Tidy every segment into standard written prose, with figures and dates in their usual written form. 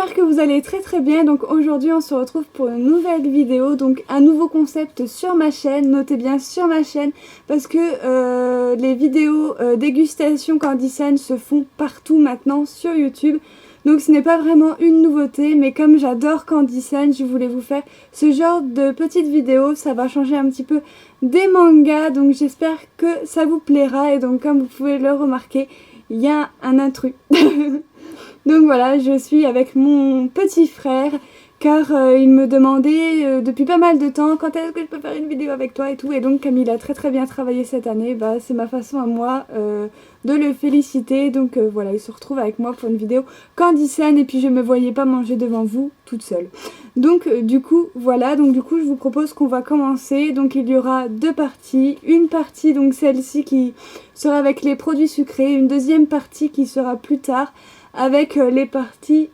j'espère que vous allez très bien. Donc aujourd'hui on se retrouve pour une nouvelle vidéo, donc un nouveau concept sur ma chaîne. Notez bien sur ma chaîne parce que les vidéos dégustation Candy Sun se font partout maintenant sur YouTube. Donc ce n'est pas vraiment une nouveauté, mais comme j'adore Candy Sun, je voulais vous faire ce genre de petites vidéos. Ça va changer un petit peu des mangas, donc j'espère que ça vous plaira. Et donc comme vous pouvez le remarquer, il y a un intrus. Donc voilà, je suis avec mon petit frère car il me demandait depuis pas mal de temps quand est-ce que je peux faire une vidéo avec toi et tout. Et donc comme il a très bien travaillé cette année, bah, c'est ma façon à moi de le féliciter. Donc voilà, il se retrouve avec moi pour une vidéo Candy Sun et puis je me voyais pas manger devant vous toute seule. Donc du coup voilà, donc du coup je vous propose qu'on va commencer. Donc il y aura deux parties, une partie donc celle-ci qui sera avec les produits sucrés, une deuxième partie qui sera plus tard avec les parties...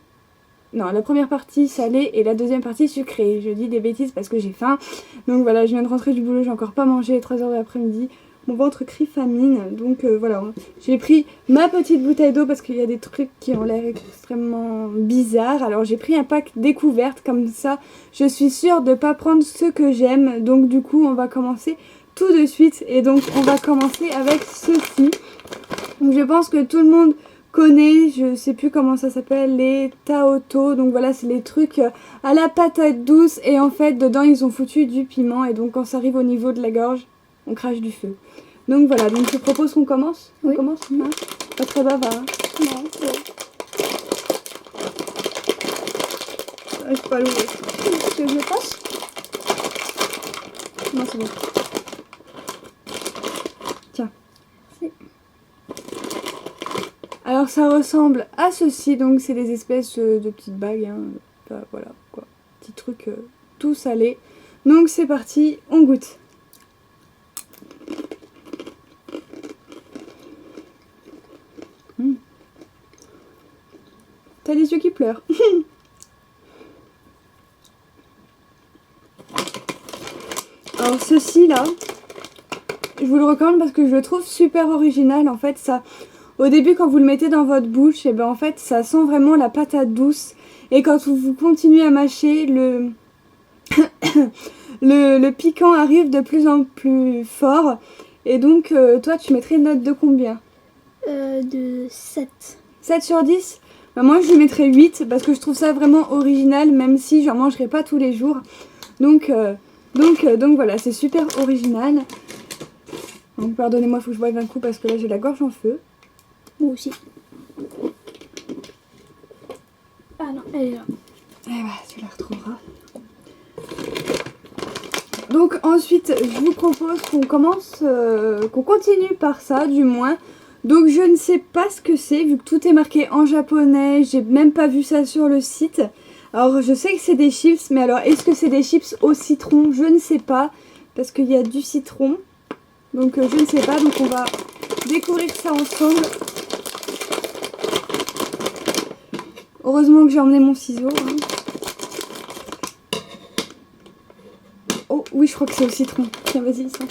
Non, la première partie salée et la deuxième partie sucrée. Je dis des bêtises parce que j'ai faim. Donc voilà, je viens de rentrer du boulot, j'ai encore pas mangé, 3h de l'après-midi. Mon ventre crie famine. Donc voilà, j'ai pris ma petite bouteille d'eau parce qu'il y a des trucs qui ont l'air extrêmement bizarres. Alors j'ai pris un pack découverte, comme ça je suis sûre de ne pas prendre ce que j'aime. Donc du coup, on va commencer tout de suite. Et donc on va commencer avec ceci. Donc je pense que tout le monde connaît, je sais plus comment ça s'appelle, les Taoto. Donc voilà, c'est les trucs à la patate douce et en fait dedans ils ont foutu du piment et donc quand ça arrive au niveau de la gorge, on crache du feu. Donc voilà, donc je propose qu'on commence. Oui. On commence hein. Pas très bavard. Hein. Non, ouais. Ah, je peux pas l'ouvrir. Tu veux que je le fasse? Non, c'est bon. Tiens. Merci. Alors ça ressemble à ceci, donc c'est des espèces de petites bagues, hein. Bah, voilà quoi, petits trucs tout salés. Donc c'est parti, on goûte. T'as les yeux qui pleurent. Alors ceci là, je vous le recommande parce que je le trouve super original. En fait ça... Au début, quand vous le mettez dans votre bouche, et ben en fait, ça sent vraiment la patate douce. Et quand vous continuez à mâcher, le piquant arrive de plus en plus fort. Et donc, toi, tu mettrais une note de combien? De 7. 7 sur 10? Ben, moi, je lui mettrais 8 parce que je trouve ça vraiment original, même si j'en mangerai pas tous les jours. Donc voilà, c'est super original. Donc, pardonnez-moi, il faut que je boive un coup parce que là, j'ai la gorge en feu. Moi aussi. Ah non, elle est là. Eh bah, tu la retrouveras. Donc ensuite, je vous propose qu'on commence, qu'on continue par ça, du moins. Donc je ne sais pas ce que c'est, vu que tout est marqué en japonais. J'ai même pas vu ça sur le site. Alors je sais que c'est des chips, mais alors est-ce que c'est des chips au citron? Je ne sais pas, parce qu'il y a du citron. Donc je ne sais pas, donc on va découvrir ça ensemble. Heureusement que j'ai emmené mon ciseau. Hein. Oh oui, je crois que c'est au citron. Tiens, vas-y, ça.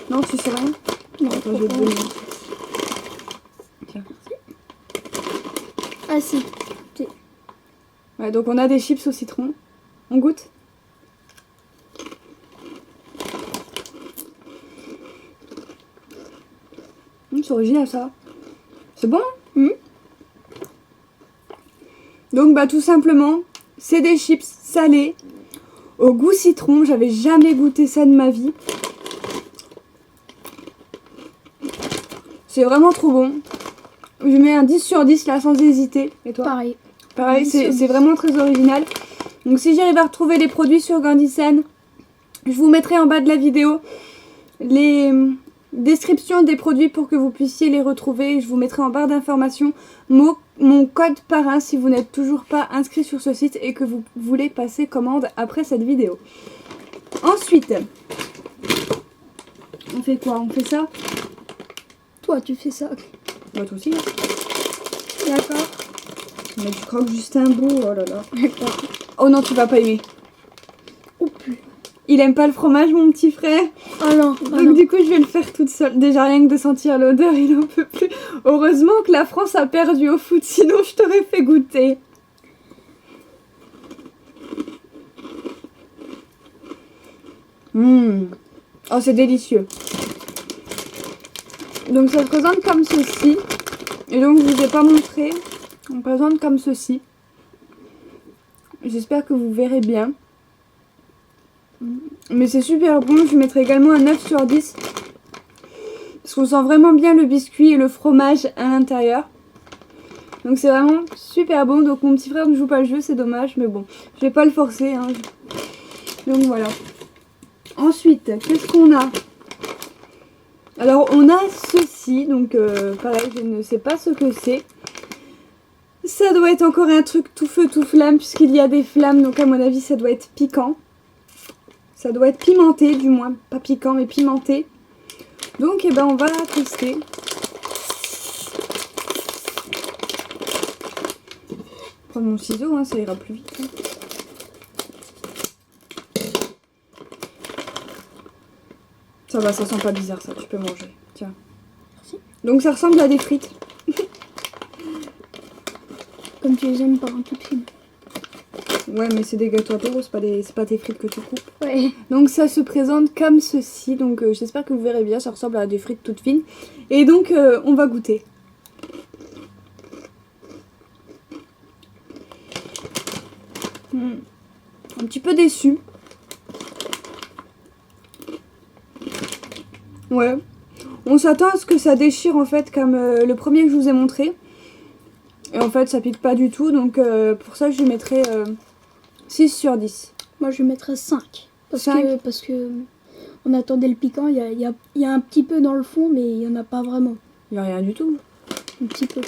Non, tu sais rien? Non, attends, je vais te donner. Tiens. Ah si. Ouais, donc on a des chips au citron. On goûte? C'est original ça. C'est bon? Donc bah tout simplement, c'est des chips salés au goût citron. J'avais jamais goûté ça de ma vie. C'est vraiment trop bon. Je mets un 10 sur 10 là sans hésiter. Et toi? Pareil. Pareil, c'est vraiment très original. Donc si j'arrive à retrouver les produits sur Candy Sun, je vous mettrai en bas de la vidéo les descriptions des produits pour que vous puissiez les retrouver. Je vous mettrai en barre d'informations mon code parrain si vous n'êtes toujours pas inscrit sur ce site et que vous voulez passer commande après cette vidéo. Ensuite, on fait quoi? On fait ça? Toi, tu fais ça. Bah toi aussi. Hein. D'accord. Mais tu croques juste un bout, oh là là. D'accord. Oh non, tu vas pas aimer. Oh putain. Il aime pas le fromage, mon petit frère. Ah non, ah Donc non. du coup, je vais le faire toute seule. Déjà, rien que de sentir l'odeur, il en peut plus. Heureusement que la France a perdu au foot, sinon je t'aurais fait goûter. Oh, c'est délicieux. Donc ça se présente comme ceci. Et donc, je vous ai pas montré. On présente comme ceci. J'espère que vous verrez bien. Mais c'est super bon. Je mettrai également un 9 sur 10. Parce qu'on sent vraiment bien le biscuit et le fromage à l'intérieur. Donc c'est vraiment super bon. Donc mon petit frère ne joue pas le jeu, c'est dommage. Mais bon, je vais pas le forcer. Hein. Donc voilà. Ensuite, qu'est-ce qu'on a? Alors on a ceci. Donc pareil, je ne sais pas ce que c'est. Ça doit être encore un truc tout feu tout flamme. Puisqu'il y a des flammes. Donc à mon avis ça doit être piquant. Ça doit être pimenté du moins. Pas piquant mais pimenté. Donc, eh ben, on va la tester. Prendre mon ciseau, hein, ça ira plus vite. Hein. Ça va, ça sent pas bizarre, ça. Tu peux manger. Tiens. Merci. Donc, ça ressemble à des frites. Comme tu les aimes pas, hein, toutes fines. Ouais, mais c'est des gâteaux apéro, c'est pas des frites que tu coupes. Ouais. Donc, ça se présente comme ceci. Donc, j'espère que vous verrez bien. Ça ressemble à des frites toutes fines. Et donc, on va goûter. Un petit peu déçu. Ouais. On s'attend à ce que ça déchire en fait comme le premier que je vous ai montré. Et en fait ça pique pas du tout. Donc pour ça je lui mettrai 6 sur 10. Moi je mettrais 5. Parce 5. que on attendait le piquant. Il y a un petit peu dans le fond, mais il n'y en a pas vraiment. Il n'y a rien du tout. Un petit peu.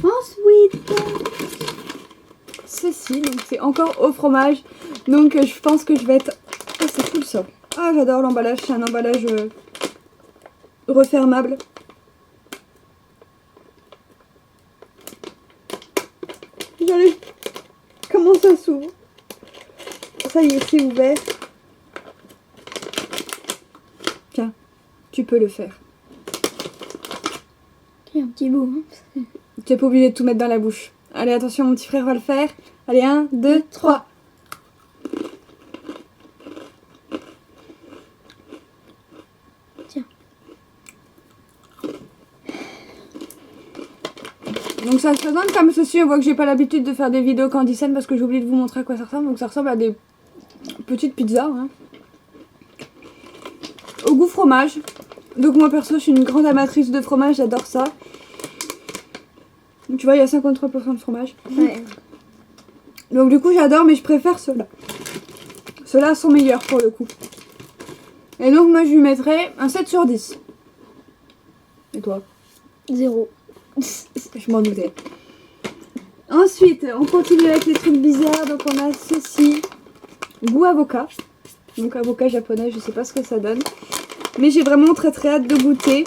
Ensuite, ceci, donc c'est encore au fromage. Donc je pense que je vais être... Oh, c'est cool ça. Ah, j'adore l'emballage. C'est un emballage refermable. Regardez comment ça s'ouvre. Ça y est, c'est ouvert. Tiens, tu peux le faire. Il y a un petit bout. Hein. Tu n'es pas obligé de tout mettre dans la bouche. Allez, attention, mon petit frère va le faire. Allez, 1, 2, 3. Tiens. Donc ça se présente comme ceci. On voit que j'ai pas l'habitude de faire des vidéos Candy parce que j'ai oublié de vous montrer à quoi ça ressemble. Donc ça ressemble à des petites pizzas. Hein. Au goût fromage. Donc moi perso, je suis une grande amatrice de fromage. J'adore ça. Donc, tu vois, il y a 53% de fromage. Ouais. Donc du coup, j'adore, mais je préfère ceux-là. Ceux-là sont meilleurs pour le coup. Et donc moi, je lui mettrais un 7 sur 10. Et toi? 0. Je m'en doutais. Ensuite, on continue avec les trucs bizarres. Donc on a ceci. Goût avocat. Donc avocat japonais, je sais pas ce que ça donne. Mais j'ai vraiment très très hâte de goûter.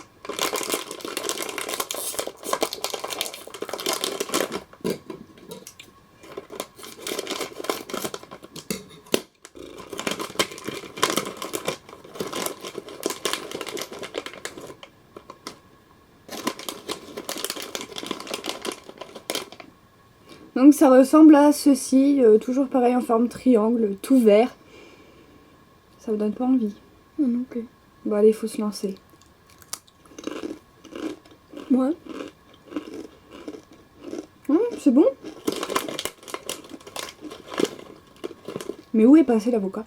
Donc ça ressemble à ceci, toujours pareil en forme triangle, tout vert. Ça vous donne pas envie? Moi non plus. Bon allez, il faut se lancer. Moi. C'est bon. Mais où est passé l'avocat?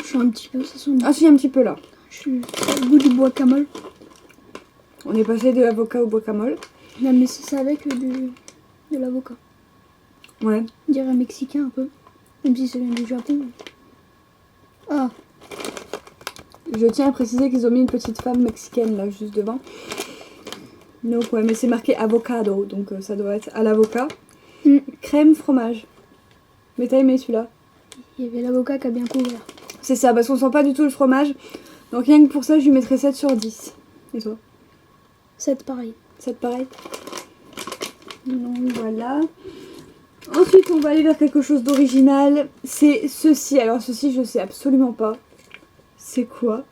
Je suis un petit peu, ça sent. Ah si, un petit peu là. Je suis au goût du guacamole. On est passé de l'avocat au guacamole. Non mais c'est ça avec de l'avocat. Ouais. On dirait mexicain un peu. Même si ça vient du Japon. Ah. Je tiens à préciser qu'ils ont mis une petite femme mexicaine là juste devant. Donc ouais, mais c'est marqué avocado, donc ça doit être à l'avocat. Crème fromage. Mais t'as aimé celui-là? Il y avait l'avocat qui a bien couvert. C'est ça, parce qu'on sent pas du tout le fromage. Donc rien que pour ça, je lui mettrais 7 sur 10. Et toi? 7 pareil. 7 pareil. Donc voilà. Ensuite, on va aller vers quelque chose d'original. C'est ceci. Alors, ceci, je sais absolument pas. C'est quoi?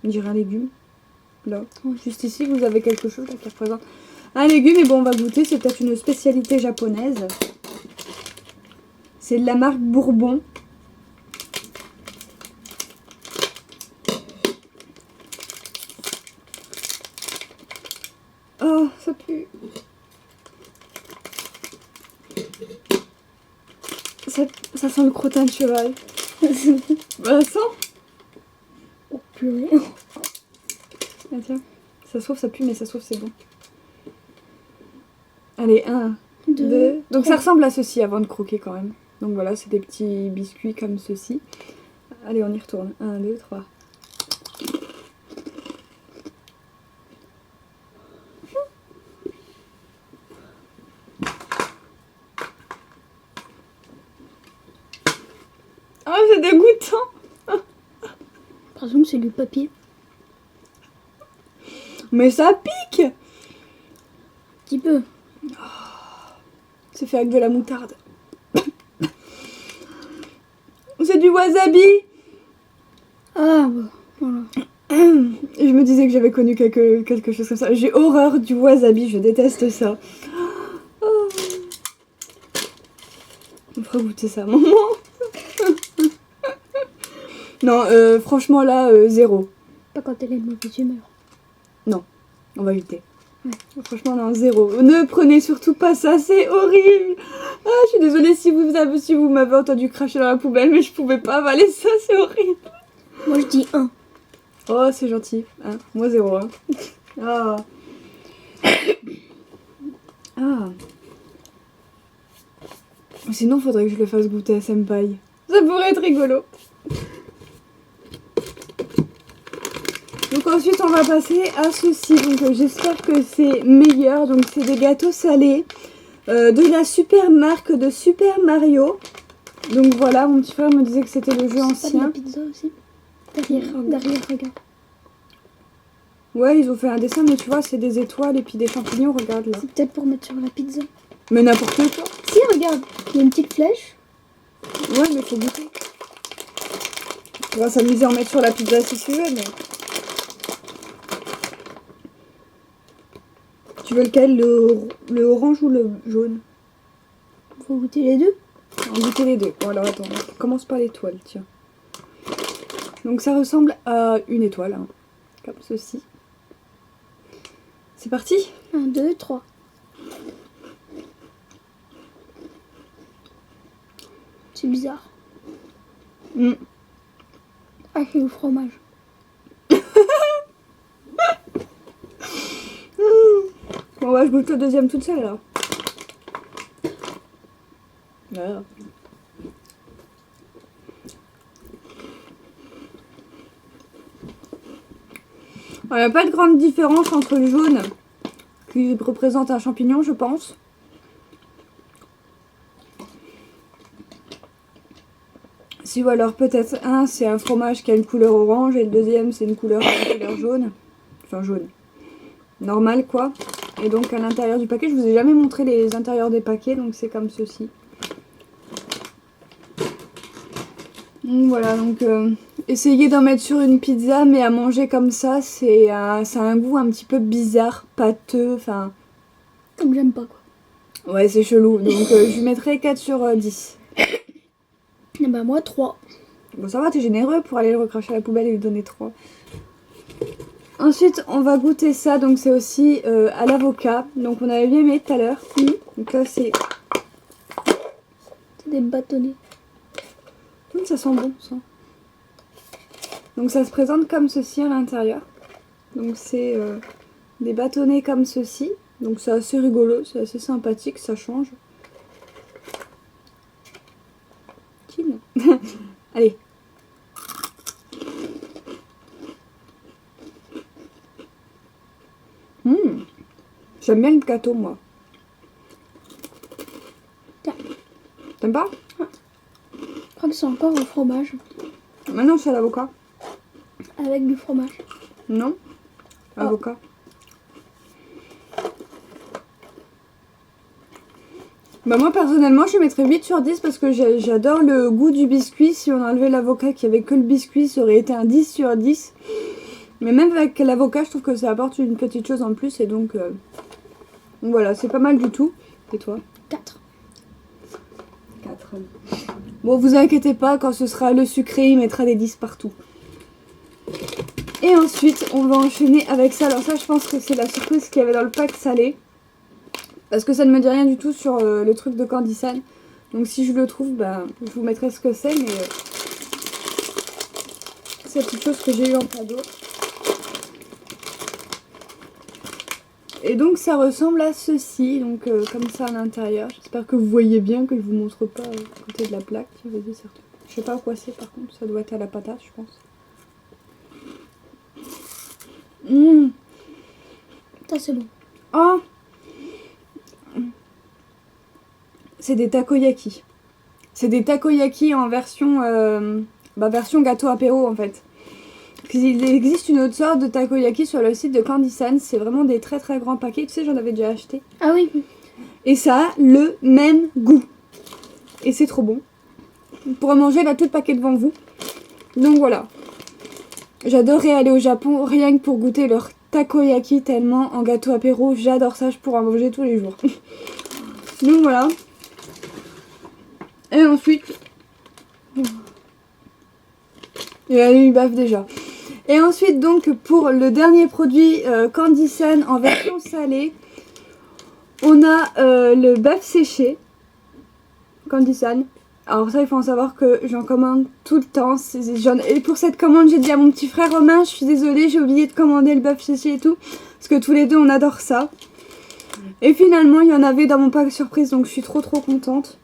On dirait un légume. Là, juste ici, vous avez quelque chose là, qui représente un légume. Et bon, on va goûter. C'est peut-être une spécialité japonaise. C'est de la marque Bourbon. Oh, ça pue. Ça sent le crottin de cheval. Bah, ça sent. Oh purée. Ah, tiens. Ça se trouve, ça pue, mais ça se trouve, c'est bon. Allez, 1, 2. Donc, 3. ça ressemble à ceci avant de croquer quand même. Donc, voilà, c'est des petits biscuits comme ceci. Allez, on y retourne. 1, 2, 3. Oh, c'est dégoûtant. Par exemple, c'est du papier. Mais ça pique. Un petit peu. C'est fait avec de la moutarde. C'est du wasabi. Ah, bah, voilà. Et je me disais que j'avais connu quelque chose comme ça. J'ai horreur du wasabi, je déteste ça. Oh. On fera goûter ça à un moment. Non, franchement là, zéro. Pas quand elle est de mauvaise humeur. On va éviter. Ouais. Franchement, non, zéro. Ne prenez surtout pas ça, c'est horrible. Ah, je suis désolée si vous m'avez entendu cracher dans la poubelle, mais je pouvais pas avaler ça, c'est horrible. Moi, je dis 1. Oh, c'est gentil. Hein, moi, zéro. Hein. Ah. Ah. Sinon, faudrait que je le fasse goûter à Senpai. Ça pourrait être rigolo. Donc ensuite, on va passer à ceci. Donc j'espère que c'est meilleur. Donc c'est des gâteaux salés de la super marque de Super Mario. Donc voilà, mon petit frère me disait que c'était le jeu C'est pas de la ancien. pizza aussi. Derrière, regarde. Ouais, ils ont fait un dessin, mais tu vois, c'est des étoiles et puis des champignons, regarde là. C'est peut-être pour mettre sur la pizza. Mais n'importe quoi. Si, regarde. Il y a une petite flèche. Ouais, mais faut goûter. On va s'amuser à en mettre sur la pizza si tu veux, mais... Tu veux lequel, le orange ou le jaune? Faut goûter les deux. On va goûter les deux. Bon alors attends, on commence par l'étoile, tiens. Donc ça ressemble à une étoile, hein, comme ceci. C'est parti? 1, 2, 3. C'est bizarre. Mm. Ah, c'est au fromage. Bon ouais, je goûte le deuxième toute seule alors. Voilà. Il n'y a pas de grande différence entre le jaune, qui représente un champignon, je pense. Si ou alors peut-être un, c'est un fromage qui a une couleur orange et le deuxième, c'est une couleur jaune. Enfin jaune. Normal quoi. Et donc à l'intérieur du paquet, je vous ai jamais montré les intérieurs des paquets, donc c'est comme ceci. Donc voilà, donc essayez d'en mettre sur une pizza, mais à manger comme ça, ça a un goût un petit peu bizarre, pâteux, enfin... Comme j'aime pas quoi. Ouais, c'est chelou, donc je lui mettrai 4 sur 10. Et bah moi 3. Bon ça va, t'es généreux pour aller le recracher à la poubelle et lui donner 3. Ensuite, on va goûter ça, donc c'est aussi à l'avocat. Donc on avait bien aimé tout à l'heure. Donc là, c'est... C'est des bâtonnets. Ça sent bon, ça. Donc ça se présente comme ceci à l'intérieur. Donc c'est des bâtonnets comme ceci. Donc c'est assez rigolo, c'est assez sympathique, ça change. Tine. Allez. J'aime bien le gâteau, moi. T'aimes pas? Je crois que c'est encore au fromage. Maintenant, c'est à l'avocat. Avec du fromage. Non? Avocat. Bah moi personnellement je mettrais 8 sur 10 parce que j'adore le goût du biscuit. Si on enlevait l'avocat qu'il n'y avait que le biscuit, ça aurait été un 10 sur 10. Mais même avec l'avocat je trouve que ça apporte une petite chose en plus et donc voilà, c'est pas mal du tout. Et toi? 4. 4. Bon, vous inquiétez pas, quand ce sera le sucré, il mettra des 10 partout. Et ensuite, on va enchaîner avec ça. Alors ça, je pense que c'est la surprise qu'il y avait dans le pack salé. Parce que ça ne me dit rien du tout sur le truc de Candy San. Donc si je le trouve, bah, je vous mettrai ce que c'est. Mais c'est la petite chose que j'ai eu en cadeau. Et donc ça ressemble à ceci, donc comme ça à l'intérieur. J'espère que vous voyez bien, que je vous montre pas à côté de la plaque. Vas-y, certes. Je sais pas à quoi c'est par contre, ça doit être à la patate je pense. Ça c'est bon. Oh, c'est des takoyaki. C'est des takoyaki en version, version gâteau apéro en fait. Il existe une autre sorte de takoyaki sur le site de Candy San. C'est vraiment des très très grands paquets. Tu sais, j'en avais déjà acheté. Ah oui. Et ça a le même goût. Et c'est trop bon. Vous pourrez manger là tout le paquet devant vous. Donc voilà. J'adorerais aller au Japon rien que pour goûter leur takoyaki tellement en gâteau apéro. J'adore ça, je pourrais en manger tous les jours. Donc voilà. Et ensuite... Il a eu baffe déjà. Et ensuite donc pour le dernier produit Candy San en version salée, on a le bœuf séché Candy San. Alors ça il faut en savoir que j'en commande tout le temps. Et pour cette commande j'ai dit à mon petit frère Romain, je suis désolée j'ai oublié de commander le bœuf séché et tout. Parce que tous les deux on adore ça. Et finalement il y en avait dans mon pack surprise donc je suis trop contente.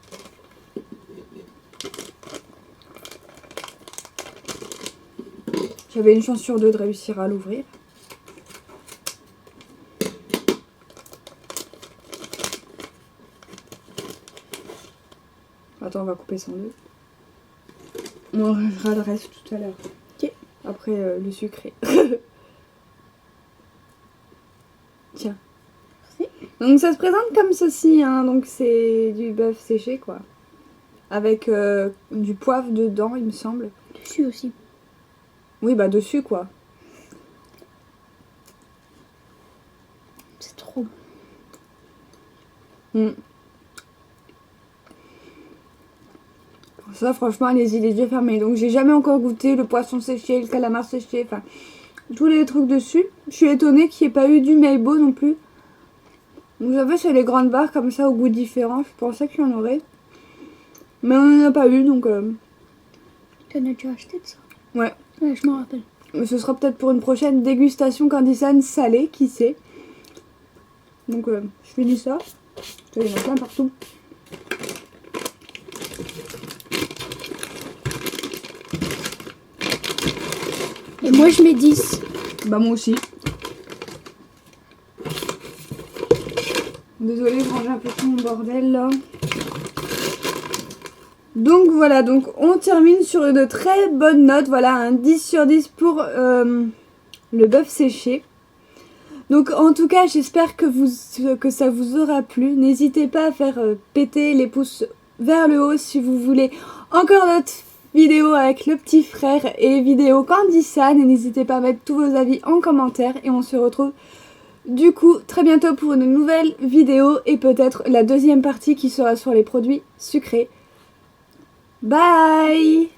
J'avais une chance sur 2 de réussir à l'ouvrir. Attends, on va couper ça en deux. On rangera le reste tout à l'heure. Ok. Après le sucré. Tiens. Merci. Donc ça se présente comme ceci, hein. Donc c'est du bœuf séché quoi. Avec du poivre dedans il me semble. Dessus aussi. Oui bah dessus quoi. C'est trop bon. Ça franchement allez-y les yeux fermés. Donc j'ai jamais encore goûté le poisson séché, le calamar séché, enfin tous les trucs dessus. Je suis étonnée qu'il n'y ait pas eu du Meibo non plus. Vous savez c'est les grandes barres comme ça au goût différent. Je pensais qu'il y en aurait. Mais on n'en a pas eu donc... T'en as déjà acheté de ça? Ouais. Ouais, je m'en rappelle. Mais ce sera peut-être pour une prochaine dégustation Candy San salée, qui sait. Donc je finis ça. Il y en a plein partout. Et moi je mets 10. Bah moi aussi. Désolée, je range un peu tout mon bordel là. Donc voilà, donc on termine sur une très bonne note. Voilà, un 10 sur 10 pour le bœuf séché. Donc en tout cas, j'espère que ça vous aura plu. N'hésitez pas à faire péter les pouces vers le haut si vous voulez encore d'autres vidéos avec le petit frère et les vidéos Candy San. Et n'hésitez pas à mettre tous vos avis en commentaire. Et on se retrouve du coup très bientôt pour une nouvelle vidéo et peut-être la deuxième partie qui sera sur les produits sucrés. Bye!